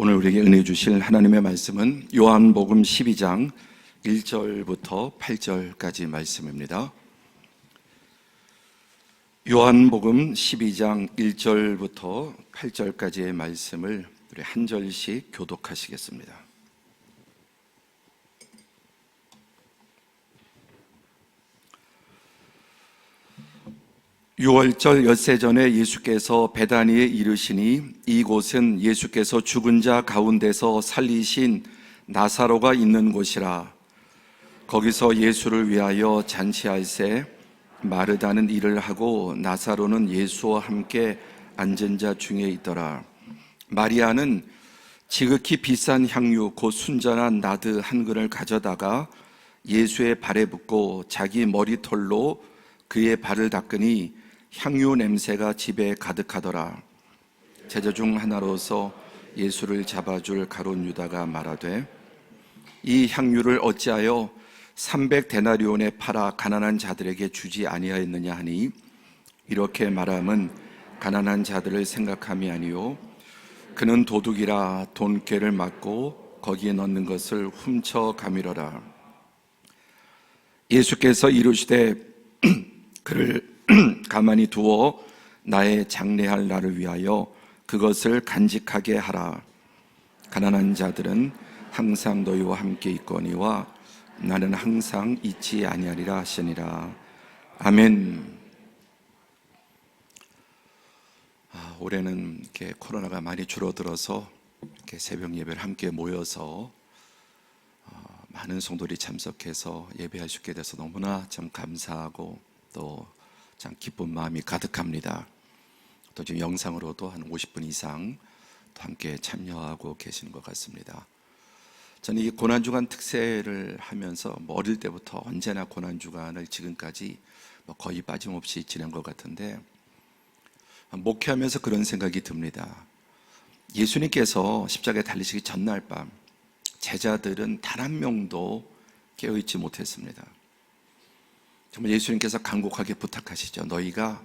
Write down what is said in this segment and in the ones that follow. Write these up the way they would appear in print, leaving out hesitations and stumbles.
오늘 우리에게 은혜 주실 하나님의 말씀은 요한복음 12장 1절부터 8절까지 말씀입니다. 요한복음 12장 1절부터 8절까지의 말씀을 우리 한 절씩 교독하시겠습니다. 유월절 엿새 전에 예수께서 베다니에 이르시니 이곳은 예수께서 죽은 자 가운데서 살리신 나사로가 있는 곳이라. 거기서 예수를 위하여 잔치할새 마르다는 일을 하고 나사로는 예수와 함께 앉은 자 중에 있더라. 마리아는 지극히 비싼 향유 곧 순전한 나드 한 근을 가져다가 예수의 발에 붓고 자기 머리털로 그의 발을 닦으니 향유 냄새가 집에 가득하더라. 제자 중 하나로서 예수를 잡아줄 가룟 유다가 말하되 이 향유를 어찌하여 300데나리온에 팔아 가난한 자들에게 주지 아니하였느냐 하니, 이렇게 말함은 가난한 자들을 생각함이 아니요 그는 도둑이라 돈꾀를 맞고 거기에 넣는 것을 훔쳐 가미러라. 예수께서 이르시되 그를 가만히 두어 나의 장례할 날을 위하여 그것을 간직하게 하라. 가난한 자들은 항상 너희와 함께 있거니와 나는 항상 잊지 아니하리라 하시니라. 아멘. 올해는 이렇게 코로나가 많이 줄어들어서 이렇게 새벽 예배를 함께 모여서 많은 성도들이 참석해서 예배할 수 있게 돼서 너무나 참 감사하고 또 참 기쁜 마음이 가득합니다. 또 지금 영상으로도 한 50분 이상 또 함께 참여하고 계시는 것 같습니다. 저는 이 고난주간 특세를 하면서 어릴 때부터 언제나 고난주간을 지금까지 거의 빠짐없이 지낸 것 같은데, 목회하면서 그런 생각이 듭니다. 예수님께서 십자가에 달리시기 전날 밤 제자들은 단 한 명도 깨어있지 못했습니다. 정말 예수님께서 간곡하게 부탁하시죠. 너희가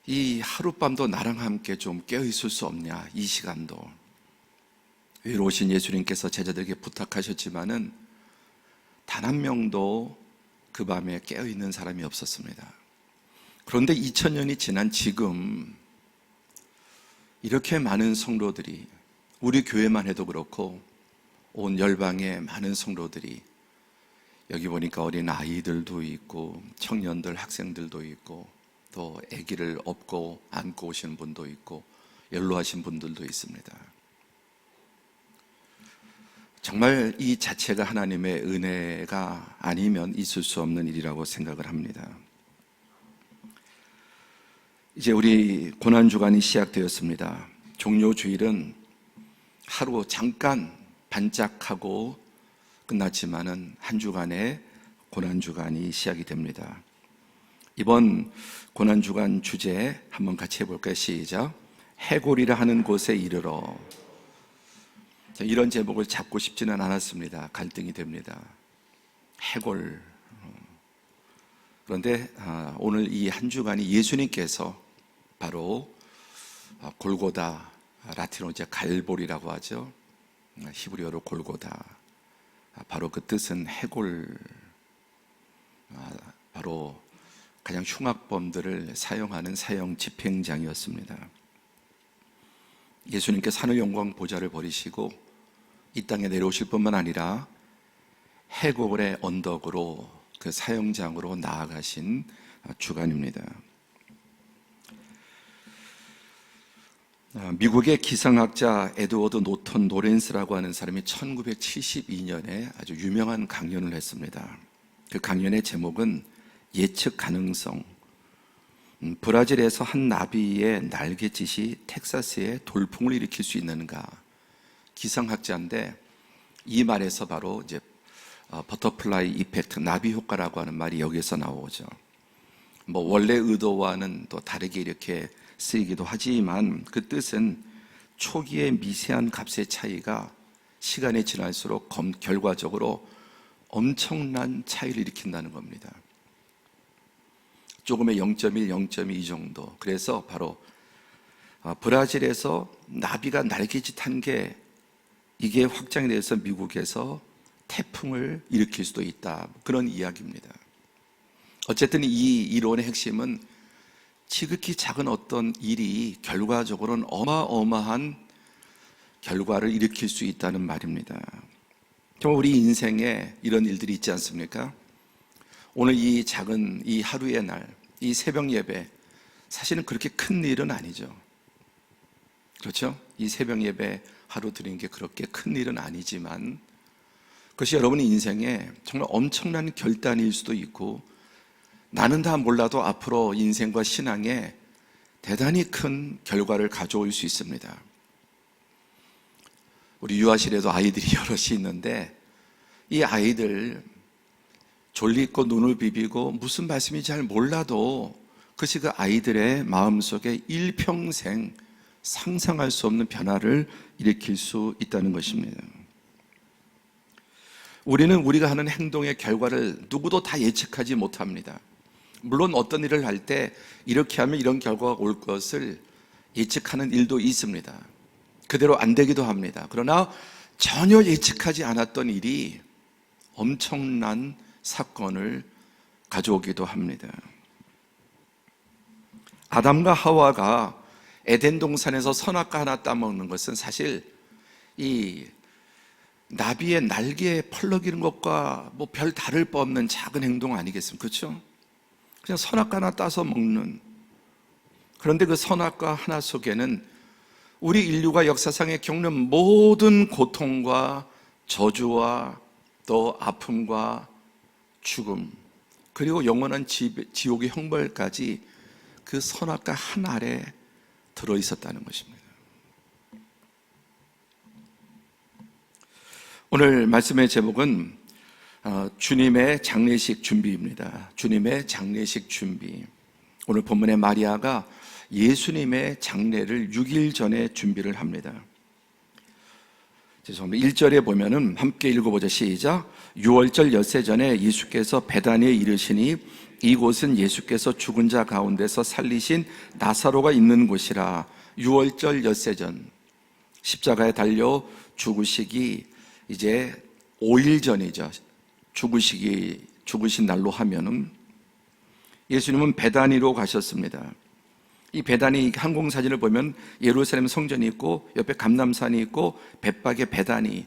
이 하룻밤도 나랑 함께 좀 깨어있을 수 없냐, 이 시간도. 외로우신 예수님께서 제자들에게 부탁하셨지만은 단 한 명도 그 밤에 깨어있는 사람이 없었습니다. 그런데 2000년이 지난 지금 이렇게 많은 성도들이, 우리 교회만 해도 그렇고 온 열방의 많은 성도들이, 여기 보니까 어린 아이들도 있고 청년들, 학생들도 있고 또 아기를 업고 안고 오시는 분도 있고 연로하신 분들도 있습니다. 정말 이 자체가 하나님의 은혜가 아니면 있을 수 없는 일이라고 생각을 합니다. 이제 우리 고난주간이 시작되었습니다. 종료주일은 하루 잠깐 반짝하고 끝났지만은 한 주간의 고난주간이 시작이 됩니다. 이번 고난주간 주제 한번 같이 해볼까요? 시작. 해골이라 하는 곳에 이르러. 이런 제목을 잡고 싶지는 않았습니다. 갈등이 됩니다. 해골. 그런데 오늘 이 한 주간이 예수님께서 바로 골고다, 라틴어로 이제 갈보리라고 하죠. 히브리어로 골고다. 바로 그 뜻은 해골, 바로 가장 흉악범들을 사용하는 사형 집행장이었습니다. 예수님께서 하늘 영광 보좌를 버리시고 이 땅에 내려오실 뿐만 아니라 해골의 언덕으로 그 사형장으로 나아가신 주간입니다. 미국의 기상학자 에드워드 노턴 노렌스라고 하는 사람이 1972년에 아주 유명한 강연을 했습니다. 그 강연의 제목은 예측 가능성. 브라질에서 한 나비의 날갯짓이 텍사스에 돌풍을 일으킬 수 있는가. 기상학자인데 이 말에서 바로 이제 버터플라이 이펙트, 나비 효과라고 하는 말이 여기에서 나오죠. 원래 의도와는 또 다르게 이렇게 쓰이기도 하지만 그 뜻은 초기의 미세한 값의 차이가 시간이 지날수록 결과적으로 엄청난 차이를 일으킨다는 겁니다. 조금의 0.1, 0.2 정도. 그래서 바로 브라질에서 나비가 날개짓한 게 이게 확장이 돼서 미국에서 태풍을 일으킬 수도 있다. 그런 이야기입니다. 어쨌든 이 이론의 핵심은 지극히 작은 어떤 일이 결과적으로는 어마어마한 결과를 일으킬 수 있다는 말입니다. 정말 우리 인생에 이런 일들이 있지 않습니까? 오늘 이 작은 이 하루의 날, 이 새벽 예배, 사실은 그렇게 큰 일은 아니죠. 그렇죠? 이 새벽 예배 하루 드린 게 그렇게 큰 일은 아니지만 그것이 여러분의 인생에 정말 엄청난 결단일 수도 있고 나는 다 몰라도 앞으로 인생과 신앙에 대단히 큰 결과를 가져올 수 있습니다. 우리 유아실에도 아이들이 여럿이 있는데 이 아이들 졸리고 눈을 비비고 무슨 말씀인지 잘 몰라도 그것이 그 아이들의 마음속에 일평생 상상할 수 없는 변화를 일으킬 수 있다는 것입니다. 우리는 우리가 하는 행동의 결과를 누구도 다 예측하지 못합니다. 물론 어떤 일을 할 때 이렇게 하면 이런 결과가 올 것을 예측하는 일도 있습니다. 그대로 안 되기도 합니다. 그러나 전혀 예측하지 않았던 일이 엄청난 사건을 가져오기도 합니다. 아담과 하와가 에덴 동산에서 선악과 하나 따먹는 것은 사실 이 나비의 날개에 펄럭이는 것과 뭐 별 다를 바 없는 작은 행동 아니겠습니까? 그렇죠? 그냥 선악과 하나 따서 먹는. 그런데 그 선악과 하나 속에는 우리 인류가 역사상에 겪는 모든 고통과 저주와 또 아픔과 죽음 그리고 영원한 지옥의 형벌까지 그 선악과 한 알에 들어있었다는 것입니다. 오늘 말씀의 제목은 주님의 장례식 준비입니다. 주님의 장례식 준비. 오늘 본문의 마리아가 예수님의 장례를 6일 전에 준비를 합니다. 죄송합니다. 1절에 보면은 함께 읽어보자. 시작. 6월절 엿새 전에 예수께서 베다니에 이르시니 이곳은 예수께서 죽은 자 가운데서 살리신 나사로가 있는 곳이라. 6월절 엿새 전, 십자가에 달려 죽으시기 이제 5일 전이죠. 죽으신 날로 하면은 예수님은 베다니로 가셨습니다. 이 베다니 항공사진을 보면 예루살렘 성전이 있고 옆에 감람산이 있고 벳박의 베다니,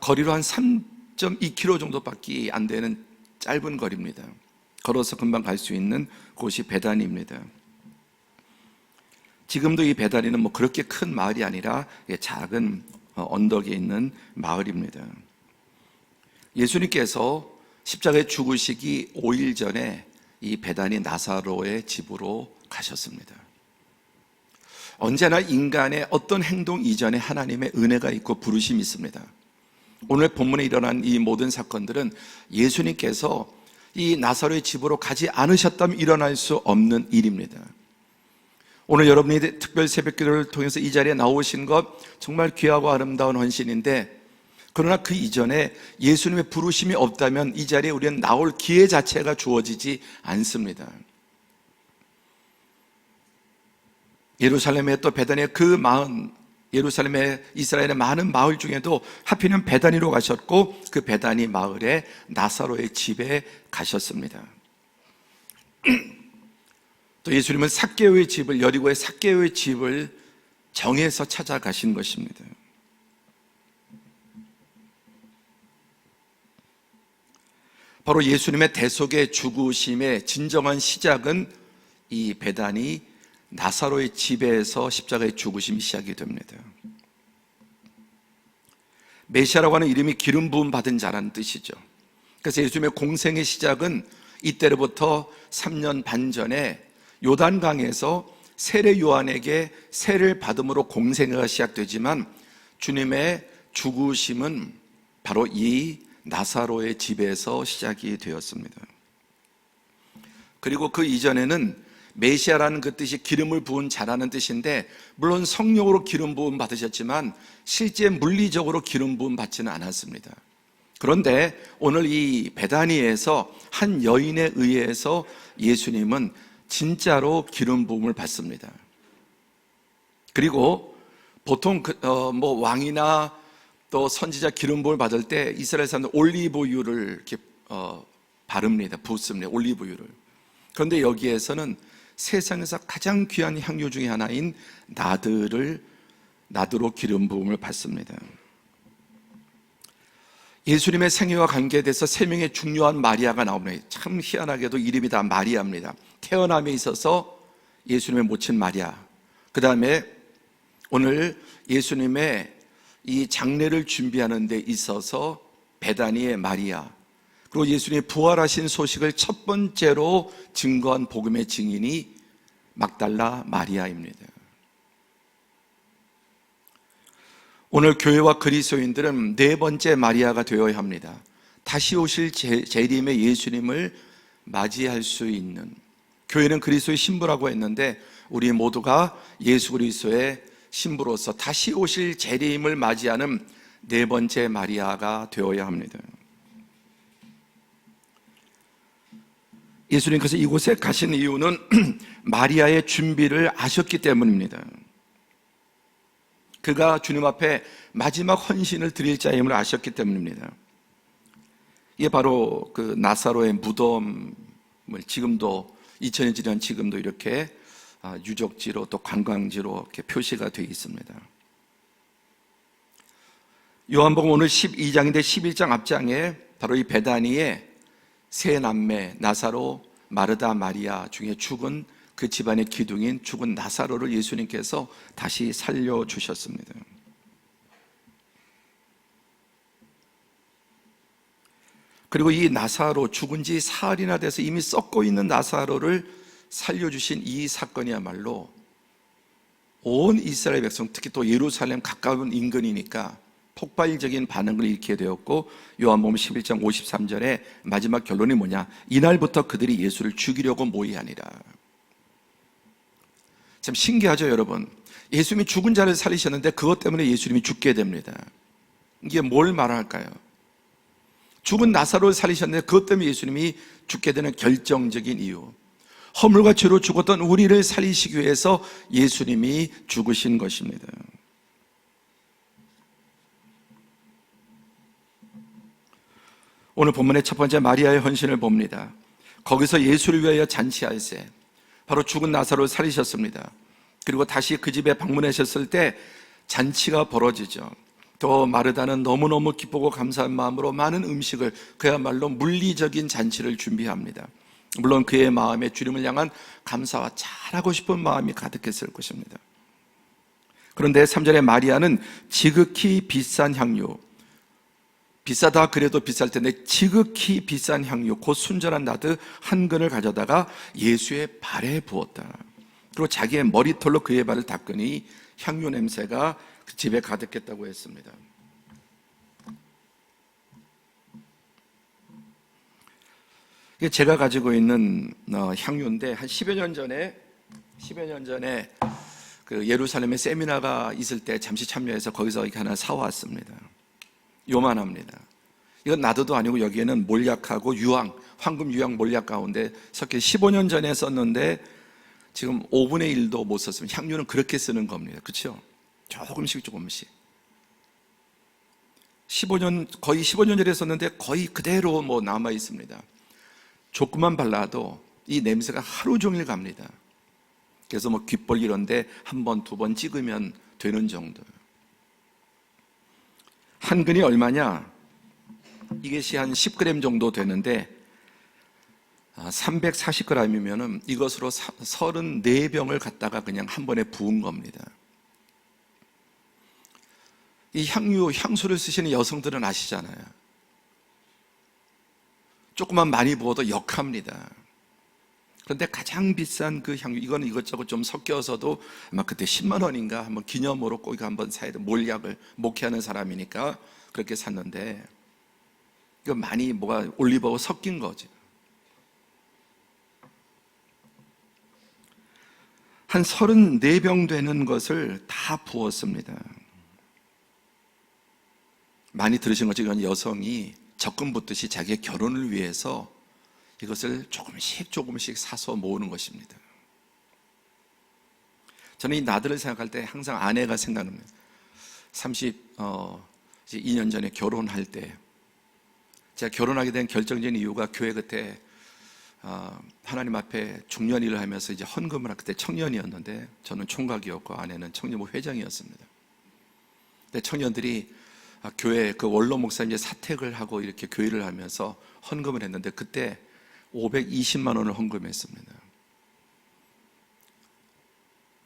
거리로 한 3.2km 정도밖에 안 되는 짧은 거리입니다. 걸어서 금방 갈 수 있는 곳이 베다니입니다. 지금도 이 베다니는 뭐 그렇게 큰 마을이 아니라 작은 언덕에 있는 마을입니다. 예수님께서 십자가에 죽으시기 5일 전에 이 베다니 나사로의 집으로 가셨습니다. 언제나 인간의 어떤 행동 이전에 하나님의 은혜가 있고 부르심이 있습니다. 오늘 본문에 일어난 이 모든 사건들은 예수님께서 이 나사로의 집으로 가지 않으셨다면 일어날 수 없는 일입니다. 오늘 여러분이 특별 새벽기도를 통해서 이 자리에 나오신 것 정말 귀하고 아름다운 헌신인데, 그러나 그 이전에 예수님의 부르심이 없다면 이 자리에 우리는 나올 기회 자체가 주어지지 않습니다. 예루살렘의 또 베다니의 그 마을, 예루살렘의 이스라엘의 많은 마을 중에도 하필이면 베다니로 가셨고 그 베다니 마을에 나사로의 집에 가셨습니다. 또 예수님은 삭개오의 집을, 여리고의 삭개오의 집을 정해서 찾아가신 것입니다. 바로 예수님의 대속의 죽으심의 진정한 시작은 이 베다니 나사로의 집에서 십자가의 죽으심이 시작이 됩니다. 메시아라고 하는 이름이 기름 부음 받은 자라는 뜻이죠. 그래서 예수님의 공생의 시작은 이때로부터 3년 반 전에 요단강에서 세례 요한에게 세례를 받음으로 공생애가 시작되지만 주님의 죽으심은 바로 이 나사로의 집에서 시작이 되었습니다. 그리고 그 이전에는 메시아라는 그 뜻이 기름을 부은 자라는 뜻인데, 물론 성령으로 기름 부음 받으셨지만 실제 물리적으로 기름 부음 받지는 않았습니다. 그런데 오늘 이 베다니에서 한 여인에 의해서 예수님은 진짜로 기름 부음을 받습니다. 그리고 보통 왕이나 또 선지자 기름 부음을 받을 때 이스라엘 사람들 올리브유를 이렇게 바릅니다. 붓습니다. 올리브유를. 그런데 여기에서는 세상에서 가장 귀한 향유 중에 하나인 나드로 기름 부음을 받습니다. 예수님의 생애와 관계돼서 세 명의 중요한 마리아가 나옵니다. 참 희한하게도 이름이 다 마리아입니다. 태어남에 있어서 예수님의 모친 마리아, 그 다음에 오늘 예수님의 이 장례를 준비하는 데 있어서 베다니의 마리아, 그리고 예수님이 부활하신 소식을 첫 번째로 증거한 복음의 증인이 막달라 마리아입니다. 오늘 교회와 그리스도인들은 네 번째 마리아가 되어야 합니다. 다시 오실 재림의 예수님을 맞이할 수 있는, 교회는 그리스도의 신부라고 했는데 우리 모두가 예수 그리스도의 신부로서 다시 오실 재림을 맞이하는 네 번째 마리아가 되어야 합니다. 예수님께서 이곳에 가신 이유는 마리아의 준비를 아셨기 때문입니다. 그가 주님 앞에 마지막 헌신을 드릴 자임을 아셨기 때문입니다. 이게 바로 그 나사로의 무덤을 지금도 2000년 지난 지금도 이렇게 유적지로 또 관광지로 이렇게 표시가 되어 있습니다. 요한복음 오늘 12장인데 11장 앞장에 바로 이 베다니의 세 남매 나사로, 마르다, 마리아 중에 죽은 그 집안의 기둥인 죽은 나사로를 예수님께서 다시 살려주셨습니다. 그리고 이 나사로, 죽은 지 사흘이나 돼서 이미 썩고 있는 나사로를 살려주신 이 사건이야말로 온 이스라엘 백성, 특히 또 예루살렘 가까운 인근이니까 폭발적인 반응을 일으키게 되었고, 요한복음 11장 53절에 마지막 결론이 뭐냐? 이날부터 그들이 예수를 죽이려고 모의하니라. 참 신기하죠, 여러분? 예수님이 죽은 자를 살리셨는데 그것 때문에 예수님이 죽게 됩니다. 이게 뭘 말할까요? 죽은 나사로를 살리셨는데 그것 때문에 예수님이 죽게 되는 결정적인 이유, 허물과 죄로 죽었던 우리를 살리시기 위해서 예수님이 죽으신 것입니다. 오늘 본문의 첫 번째 마리아의 헌신을 봅니다. 거기서 예수를 위하여 잔치할세, 바로 죽은 나사로를 살리셨습니다. 그리고 다시 그 집에 방문하셨을 때 잔치가 벌어지죠. 또 마르다는 너무너무 기쁘고 감사한 마음으로 많은 음식을, 그야말로 물리적인 잔치를 준비합니다. 물론 그의 마음에 주님을 향한 감사와 잘하고 싶은 마음이 가득했을 것입니다. 그런데 3절에 마리아는 지극히 비싼 향유, 비싸다 그래도 비쌀 텐데 지극히 비싼 향유, 곧 순전한 나드 한 근을 가져다가 예수의 발에 부었다. 그리고 자기의 머리털로 그의 발을 닦으니 향유 냄새가 그 집에 가득했다고 했습니다. 이게 제가 가지고 있는 향유인데, 한 10여 년 전에 그 예루살렘에 세미나가 있을 때 잠시 참여해서 거기서 이렇게 하나 사왔습니다. 요만합니다. 이건 나드도 아니고 여기에는 몰약하고 유황, 황금 유황 몰약 가운데 섞여 15년 전에 썼는데 지금 5분의 1도 못 썼습니다. 향유는 그렇게 쓰는 겁니다. 그렇죠? 조금씩 15년, 거의 15년 전에 썼는데 거의 그대로 남아 있습니다. 조금만 발라도 이 냄새가 하루 종일 갑니다. 그래서 귓볼 이런데 한 번, 두 번 찍으면 되는 정도. 한 근이 얼마냐? 이것이 한 10g 정도 되는데 340g이면 이것으로 34병을 갖다가 그냥 한 번에 부은 겁니다. 이 향수를 쓰시는 여성들은 아시잖아요. 조금만 많이 부어도 역합니다. 그런데 가장 비싼 그 향유, 이거는 이것저것 좀 섞여서도 아마 그때 10만 원인가 한번 기념으로 꼭 이거 한번 사야 돼. 몰약을 목회하는 사람이니까 그렇게 샀는데, 이거 많이 올리브하고 섞인 거죠. 한 34병 되는 것을 다 부었습니다. 많이 들으신 거죠. 이건 여성이 적금 붓듯이 자기의 결혼을 위해서 이것을 조금씩 사서 모으는 것입니다. 저는 이 나들을 생각할 때 항상 아내가 생각납니다. 32년 전에 결혼할 때, 제가 결혼하게 된 결정적인 이유가 교회 그때 하나님 앞에 중년 일을 하면서 이제 헌금을 그때 청년이었는데 저는 총각이었고 아내는 청년부 회장이었습니다. 근데 청년들이 교회 그 원로 목사님 이제 사택을 하고 이렇게 교회를 하면서 헌금을 했는데 그때 520만 원을 헌금했습니다.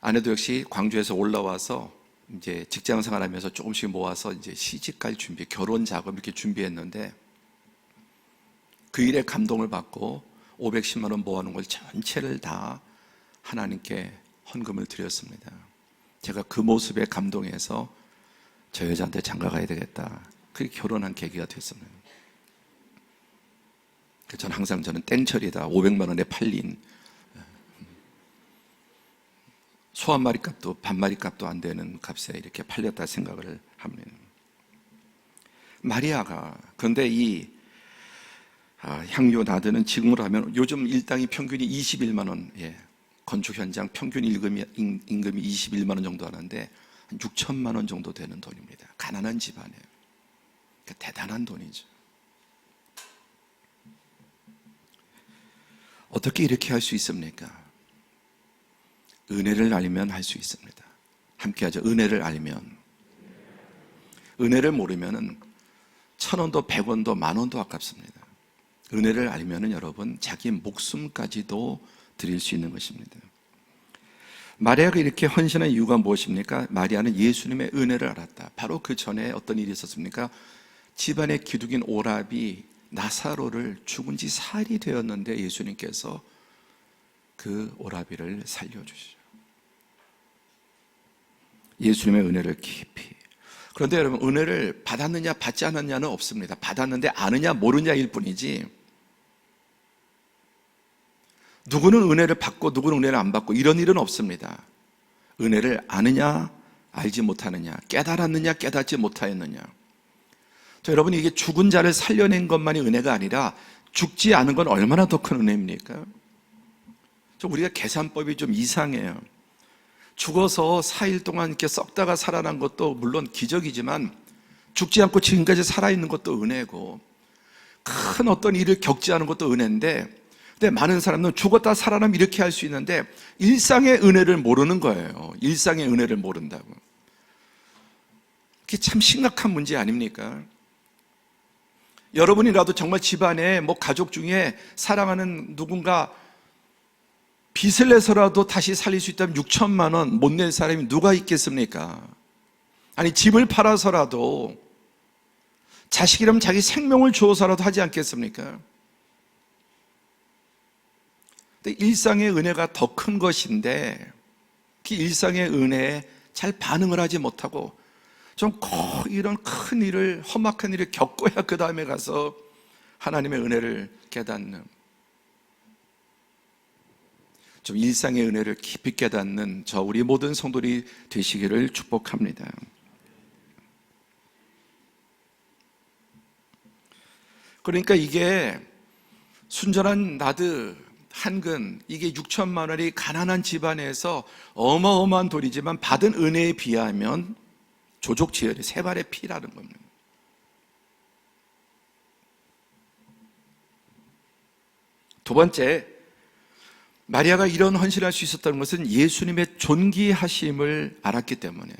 아내도 역시 광주에서 올라와서 이제 직장 생활하면서 조금씩 모아서 이제 시집갈 준비, 결혼 작업 이렇게 준비했는데 그 일에 감동을 받고 510만 원 모아놓은 걸 전체를 다 하나님께 헌금을 드렸습니다. 제가 그 모습에 감동해서 저 여자한테 장가 가야 되겠다. 그렇게 결혼한 계기가 됐습니다. 저는 항상 땡처리다. 500만 원에 팔린 소 한 마리 값도 반 마리 값도 안 되는 값에 이렇게 팔렸다 생각을 합니다. 마리아가 그런데 이 향유 나드는 지금으로 하면 요즘 일당이 평균이 21만 원, 건축 현장 평균 임금이 21만 원 정도 하는데 한 6천만 원 정도 되는 돈입니다. 가난한 집안에. 그러니까 대단한 돈이죠. 어떻게 이렇게 할 수 있습니까? 은혜를 알면 할 수 있습니다. 함께 하죠. 은혜를 알면. 은혜를 모르면은 1,000원도 100원도 10,000원도 아깝습니다. 은혜를 알면은 여러분 자기 목숨까지도 드릴 수 있는 것입니다. 마리아가 이렇게 헌신한 이유가 무엇입니까? 마리아는 예수님의 은혜를 알았다. 바로 그 전에 어떤 일이 있었습니까? 집안의 기둥인 오라비 나사로를 죽은 지 사흘이 되었는데 예수님께서 그 오라비를 살려주시죠. 예수님의 은혜를 깊이. 그런데 여러분 은혜를 받았느냐 받지 않았느냐는 없습니다. 받았는데 아느냐 모르냐일 뿐이지 누구는 은혜를 받고 누구는 은혜를 안 받고 이런 일은 없습니다. 은혜를 아느냐 알지 못하느냐, 깨달았느냐 깨닫지 못하였느냐. 여러분 이게 죽은 자를 살려낸 것만이 은혜가 아니라 죽지 않은 건 얼마나 더 큰 은혜입니까? 우리가 계산법이 좀 이상해요. 죽어서 4일 동안 이렇게 썩다가 살아난 것도 물론 기적이지만 죽지 않고 지금까지 살아있는 것도 은혜고 큰 어떤 일을 겪지 않은 것도 은혜인데 근데 많은 사람들은 죽었다 살아나면 이렇게 할 수 있는데 일상의 은혜를 모르는 거예요. 일상의 은혜를 모른다고. 그게 참 심각한 문제 아닙니까? 여러분이라도 정말 집안에 가족 중에 사랑하는 누군가 빚을 내서라도 다시 살릴 수 있다면 6천만 원 못 낼 사람이 누가 있겠습니까? 아니 집을 팔아서라도 자식이라면 자기 생명을 주어서라도 하지 않겠습니까? 근데 일상의 은혜가 더 큰 것인데 그 일상의 은혜에 잘 반응을 하지 못하고 좀 이런 큰 일을 험악한 일을 겪어야 그 다음에 가서 하나님의 은혜를 깨닫는 좀 일상의 은혜를 깊이 깨닫는 저 우리 모든 성도들이 되시기를 축복합니다. 그러니까 이게 순전한 나드 한근 이게 6천만 원이 가난한 집안에서 어마어마한 돈이지만 받은 은혜에 비하면 조족지혈이 세 발의 피라는 겁니다. 두 번째, 마리아가 이런 헌신할 수 있었다는 것은 예수님의 존귀하심을 알았기 때문이에요.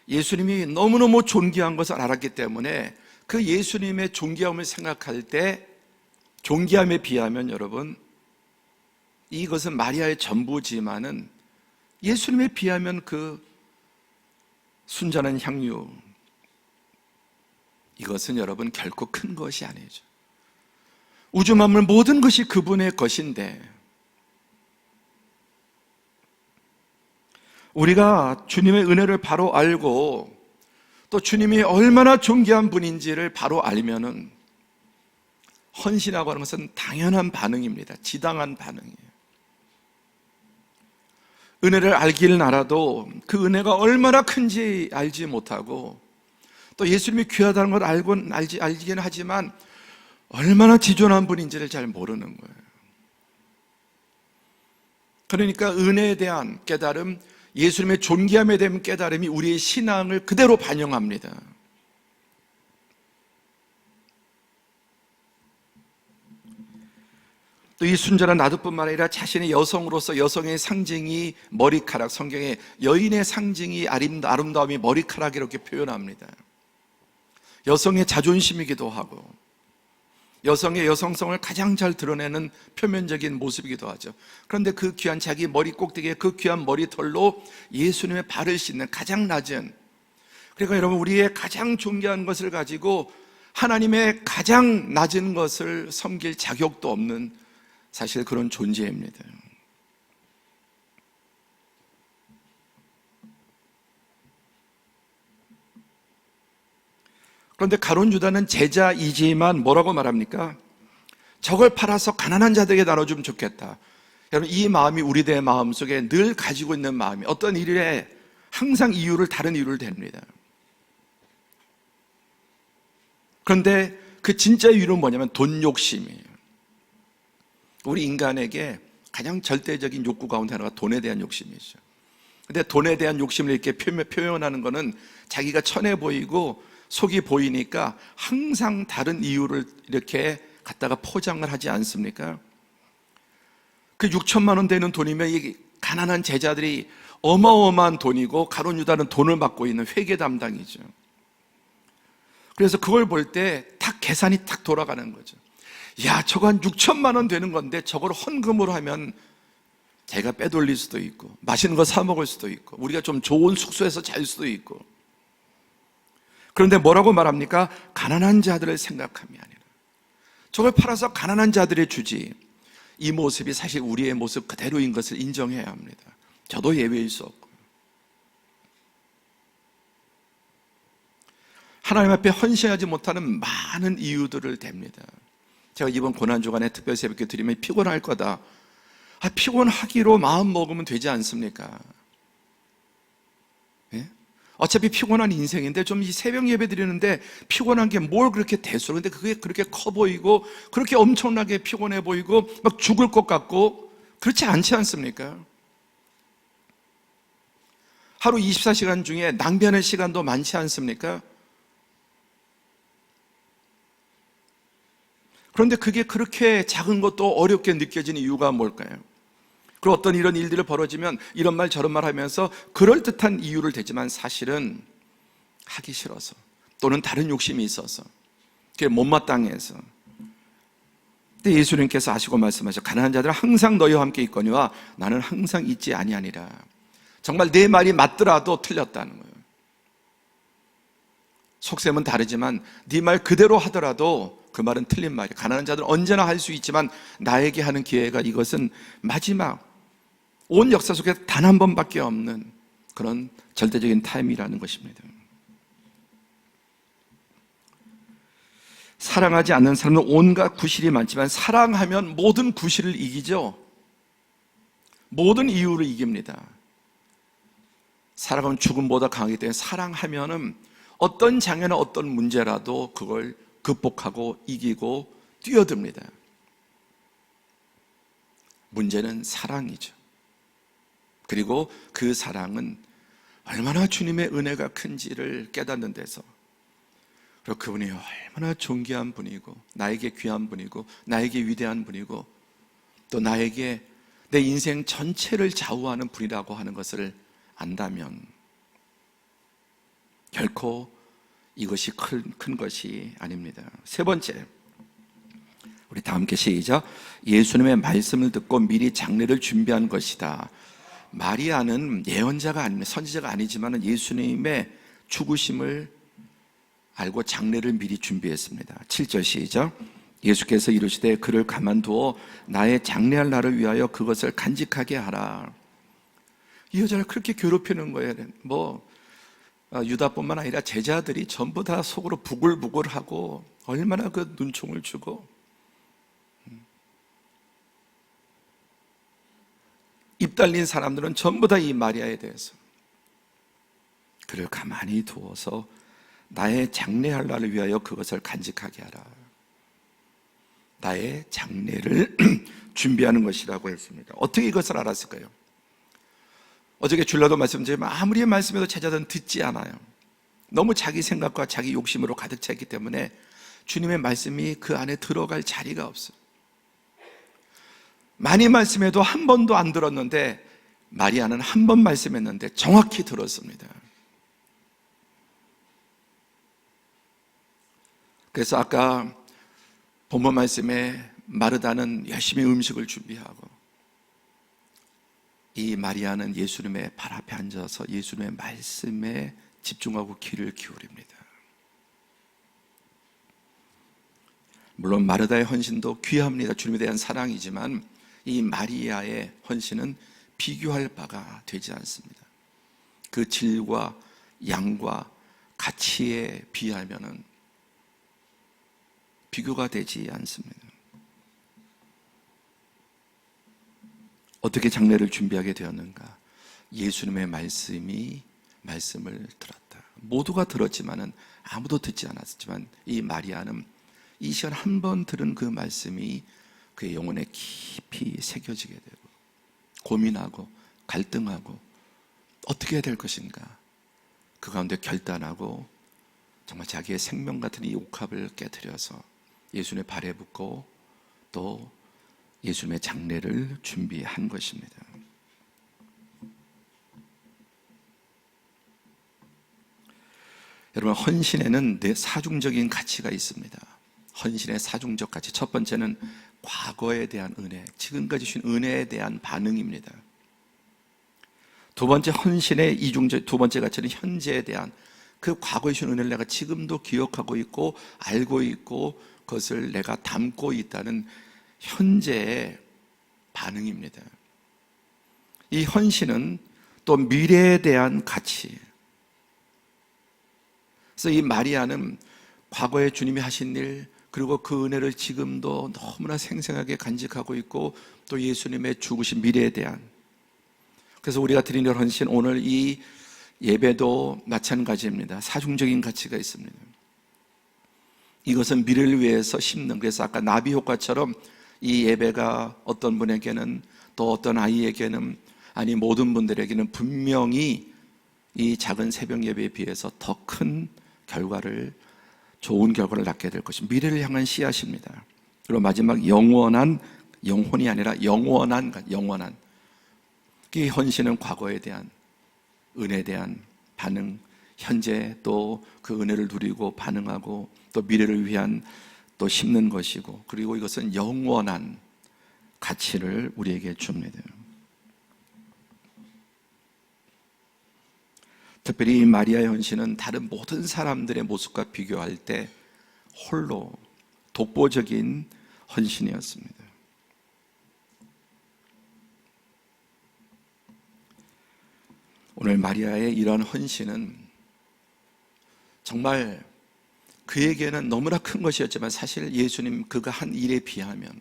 예수님이 너무너무 존귀한 것을 알았기 때문에 그 예수님의 존귀함을 생각할 때 존귀함에 비하면 여러분 이것은 마리아의 전부지만은 예수님에 비하면 그 순전한 향유 이것은 여러분 결코 큰 것이 아니죠. 우주 만물 모든 것이 그분의 것인데 우리가 주님의 은혜를 바로 알고 또 주님이 얼마나 존귀한 분인지를 바로 알면은 헌신하고 하는 것은 당연한 반응입니다. 지당한 반응이에요. 은혜를 알기는 알아도 그 은혜가 얼마나 큰지 알지 못하고 또 예수님이 귀하다는 걸 알기는 하지만 얼마나 지존한 분인지를 잘 모르는 거예요. 그러니까 은혜에 대한 깨달음, 예수님의 존귀함에 대한 깨달음이 우리의 신앙을 그대로 반영합니다. 또 이 순전한 나도뿐만 아니라 자신의 여성으로서 여성의 상징이 머리카락, 성경에 여인의 상징이 아름다움이 머리카락 이렇게 표현합니다. 여성의 자존심이기도 하고 여성의 여성성을 가장 잘 드러내는 표면적인 모습이기도 하죠. 그런데 그 귀한 자기 머리 꼭대기에 그 귀한 머리털로 예수님의 발을 씻는 가장 낮은, 그러니까 여러분 우리의 가장 존귀한 것을 가지고 하나님의 가장 낮은 것을 섬길 자격도 없는 사실 그런 존재입니다. 그런데 가룟 유다는 제자이지만 뭐라고 말합니까? 저걸 팔아서 가난한 자들에게 나눠주면 좋겠다. 여러분 이 마음이 우리들의 마음속에 늘 가지고 있는 마음이, 어떤 일에 항상 다른 이유를 댑니다. 그런데 그 진짜 이유는 뭐냐면 돈 욕심이에요. 우리 인간에게 가장 절대적인 욕구 가운데 하나가 돈에 대한 욕심이죠. 근데 돈에 대한 욕심을 이렇게 표현하는 것은 자기가 천해 보이고 속이 보이니까 항상 다른 이유를 이렇게 갖다가 포장을 하지 않습니까? 그 6천만 원 되는 돈이면 이 가난한 제자들이 어마어마한 돈이고 가룟 유다는 돈을 받고 있는 회계 담당이죠. 그래서 그걸 볼 때 딱 계산이 딱 돌아가는 거죠. 야, 저거 한 6천만 원 되는 건데 저걸 헌금으로 하면 제가 빼돌릴 수도 있고 맛있는 거 사 먹을 수도 있고 우리가 좀 좋은 숙소에서 잘 수도 있고. 그런데 뭐라고 말합니까? 가난한 자들을 생각함이 아니라 저걸 팔아서 가난한 자들에 주지. 이 모습이 사실 우리의 모습 그대로인 것을 인정해야 합니다. 저도 예외일 수 없고. 하나님 앞에 헌신하지 못하는 많은 이유들을 댑니다. 제가 이번 고난주간에 특별 새벽기 드리면 피곤할 거다. 피곤하기로 마음 먹으면 되지 않습니까? 예? 어차피 피곤한 인생인데 좀 이 새벽 예배 드리는데 피곤한 게 뭘 그렇게 대수로, 근데 그게 그렇게 커 보이고 그렇게 엄청나게 피곤해 보이고 막 죽을 것 같고 그렇지 않지 않습니까? 하루 24시간 중에 낭비하는 시간도 많지 않습니까? 그런데 그게 그렇게 작은 것도 어렵게 느껴지는 이유가 뭘까요? 그리고 어떤 이런 일들이 벌어지면 이런 말 저런 말 하면서 그럴듯한 이유를 대지만 사실은 하기 싫어서 또는 다른 욕심이 있어서 그게 못마땅해서. 근데 예수님께서 아시고 말씀하셔 가난한 자들은 항상 너희와 함께 있거니와 나는 항상 있지 아니하니라. 정말 내 말이 맞더라도 틀렸다는 거예요. 속셈은 다르지만 네 말 그대로 하더라도 그 말은 틀린 말이에요. 가난한 자들은 언제나 할 수 있지만 나에게 하는 기회가 이것은 마지막, 온 역사 속에 단 한 번밖에 없는 그런 절대적인 타임이라는 것입니다. 사랑하지 않는 사람은 온갖 구실이 많지만 사랑하면 모든 구실을 이기죠. 모든 이유를 이깁니다. 사랑은 죽음보다 강하기 때문에 사랑하면은 어떤 장애나 어떤 문제라도 그걸 극복하고 이기고 뛰어듭니다. 문제는 사랑이죠. 그리고 그 사랑은 얼마나 주님의 은혜가 큰지를 깨닫는 데서, 그리고 그분이 얼마나 존귀한 분이고 나에게 귀한 분이고 나에게 위대한 분이고 또 나에게 내 인생 전체를 좌우하는 분이라고 하는 것을 안다면 결코 이것이 큰 것이 아닙니다. 세 번째, 우리 다 함께 시작. 예수님의 말씀을 듣고 미리 장례를 준비한 것이다. 마리아는 예언자가 아닙니다. 선지자가 아니지만 예수님의 죽으심을 알고 장례를 미리 준비했습니다. 7절 시작. 예수께서 이르시되 그를 가만두어 나의 장례할 날을 위하여 그것을 간직하게 하라. 이 여자를 그렇게 괴롭히는 거예요. 유다뿐만 아니라 제자들이 전부 다 속으로 부글부글하고 얼마나 그 눈총을 주고 입 달린 사람들은 전부 다 이 마리아에 대해서 그를 가만히 두어서 나의 장례할 날을 위하여 그것을 간직하게 하라. 나의 장례를 준비하는 것이라고 했습니다. 어떻게 이것을 알았을까요? 어저께 줄라도 말씀드리지만 아무리 말씀해도 제자들은 듣지 않아요. 너무 자기 생각과 자기 욕심으로 가득 차 있기 때문에 주님의 말씀이 그 안에 들어갈 자리가 없어요. 많이 말씀해도 한 번도 안 들었는데 마리아는 한 번 말씀했는데 정확히 들었습니다. 그래서 아까 본문 말씀에 마르다는 열심히 음식을 준비하고 이 마리아는 예수님의 발 앞에 앉아서 예수님의 말씀에 집중하고 귀를 기울입니다. 물론 마르다의 헌신도 귀합니다. 주님에 대한 사랑이지만 이 마리아의 헌신은 비교할 바가 되지 않습니다. 그 질과 양과 가치에 비하면은 비교가 되지 않습니다. 어떻게 장례를 준비하게 되었는가? 예수님의 말씀을 들었다. 모두가 들었지만은 아무도 듣지 않았지만 이 마리아는 이 시간 한 번 들은 그 말씀이 그의 영혼에 깊이 새겨지게 되고 고민하고 갈등하고 어떻게 해야 될 것인가? 그 가운데 결단하고 정말 자기의 생명 같은 이 옥합을 깨뜨려서 예수님의 발에 붙고 또 예수님의 장례를 준비한 것입니다. 여러분, 헌신에는 사중적인 가치가 있습니다. 헌신의 사중적 가치. 첫 번째는 과거에 대한 은혜, 지금까지 주신 은혜에 대한 반응입니다. 두 번째, 헌신의 이중적 두 번째 가치는 현재에 대한 그 과거에 주신 은혜를 내가 지금도 기억하고 있고 알고 있고 그것을 내가 담고 있다는 현재의 반응입니다. 이 헌신은 또 미래에 대한 가치. 그래서 이 마리아는 과거에 주님이 하신 일 그리고 그 은혜를 지금도 너무나 생생하게 간직하고 있고 또 예수님의 죽으신 미래에 대한, 그래서 우리가 드리는 헌신, 오늘 이 예배도 마찬가지입니다. 사중적인 가치가 있습니다. 이것은 미래를 위해서 심는, 그래서 아까 나비 효과처럼 이 예배가 어떤 분에게는 또 어떤 아이에게는 아니 모든 분들에게는 분명히 이 작은 새벽 예배에 비해서 더 큰 결과를, 좋은 결과를 낳게 될 것입니다. 미래를 향한 씨앗입니다. 그리고 마지막 영혼이 아니라 영원한 이 헌신은 과거에 대한 은혜에 대한 반응, 현재 또 그 은혜를 누리고 반응하고 또 미래를 위한 또 심는 것이고, 그리고 이것은 영원한 가치를 우리에게 줍니다. 특별히 이 마리아의 헌신은 다른 모든 사람들의 모습과 비교할 때 홀로 독보적인 헌신이었습니다. 오늘 마리아의 이러한 헌신은 정말 그에게는 너무나 큰 것이었지만 사실 예수님 그가 한 일에 비하면,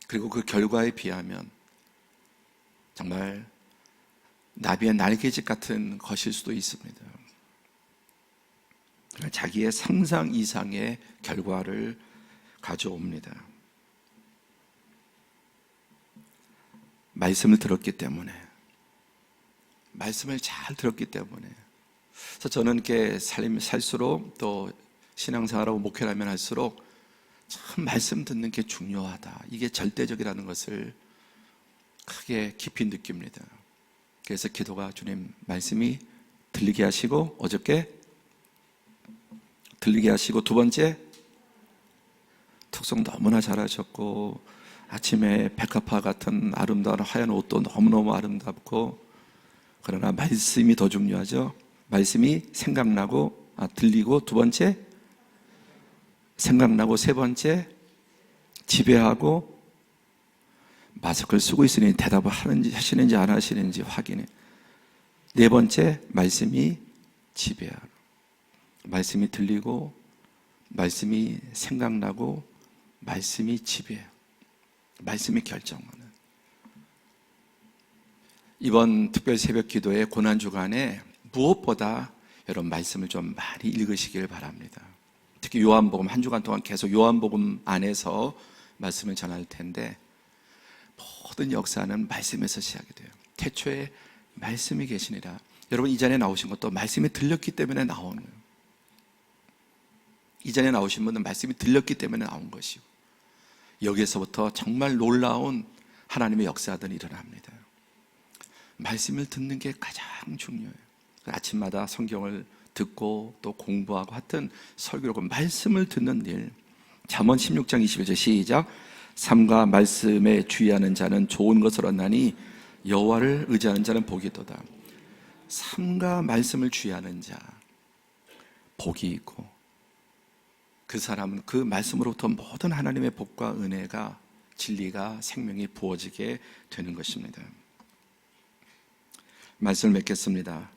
그리고 그 결과에 비하면 정말 나비의 날개짓 같은 것일 수도 있습니다. 자기의 상상 이상의 결과를 가져옵니다. 말씀을 들었기 때문에, 말씀을 잘 들었기 때문에. 그래서 저는 이렇게 살수록 또 신앙생활하고 목회를 하면 할수록 참 말씀 듣는 게 중요하다, 이게 절대적이라는 것을 크게 깊이 느낍니다. 그래서 기도가, 주님 말씀이 들리게 하시고, 어저께 들리게 하시고, 두 번째 특성 너무나 잘하셨고, 아침에 백합화 같은 아름다운 하얀 옷도 너무너무 아름답고, 그러나 말씀이 더 중요하죠. 말씀이 생각나고, 들리고, 두 번째 생각나고, 세 번째 지배하고, 마스크를 쓰고 있으니 대답을 하시는지 안 하시는지 확인해. 네 번째, 말씀이 지배하고, 말씀이 들리고, 말씀이 생각나고, 말씀이 지배하고, 말씀이 결정하는. 이번 특별 새벽 기도의 고난주간에 무엇보다 여러분 말씀을 좀 많이 읽으시길 바랍니다. 특히 요한복음, 한 주간 동안 계속 요한복음 안에서 말씀을 전할 텐데 모든 역사는 말씀에서 시작이 돼요. 태초에 말씀이 계시니라. 여러분, 이전에 나오신 것도 말씀이 들렸기 때문에 나오는 거예요. 이전에 나오신 분은 말씀이 들렸기 때문에 나온 것이고, 여기에서부터 정말 놀라운 하나님의 역사들이 일어납니다. 말씀을 듣는 게 가장 중요해요. 아침마다 성경을 듣고 또 공부하고 하여튼 설교를 하고 말씀을 듣는 일. 잠언 16장 21절 시작. 삼가 말씀에 주의하는 자는 좋은 것을 얻나니 여호와를 의지하는 자는 복이 있도다. 삼가 말씀을 주의하는 자 복이 있고, 그 사람은 그 말씀으로부터 모든 하나님의 복과 은혜가, 진리가, 생명이 부어지게 되는 것입니다. 말씀을 맺겠습니다.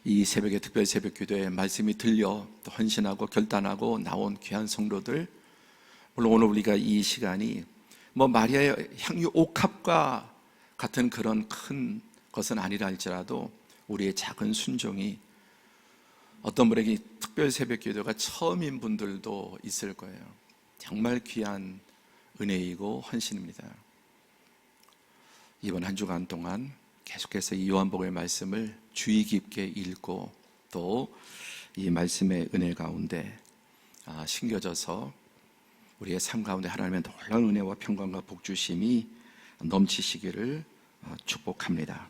이 새벽에, 특별 새벽 기도에 말씀이 들려 또 헌신하고 결단하고 나온 귀한 성도들, 물론 오늘 우리가 이 시간이 마리아의 향유 옥합과 같은 그런 큰 것은 아니라 할지라도 우리의 작은 순종이 어떤 분에게 특별 새벽 기도가 처음인 분들도 있을 거예요. 정말 귀한 은혜이고 헌신입니다. 이번 한 주간 동안 계속해서 이 요한복음의 말씀을 주의 깊게 읽고 또 이 말씀의 은혜 가운데 심겨져서 우리의 삶 가운데 하나님의 놀라운 은혜와 평강과 복주심이 넘치시기를 축복합니다.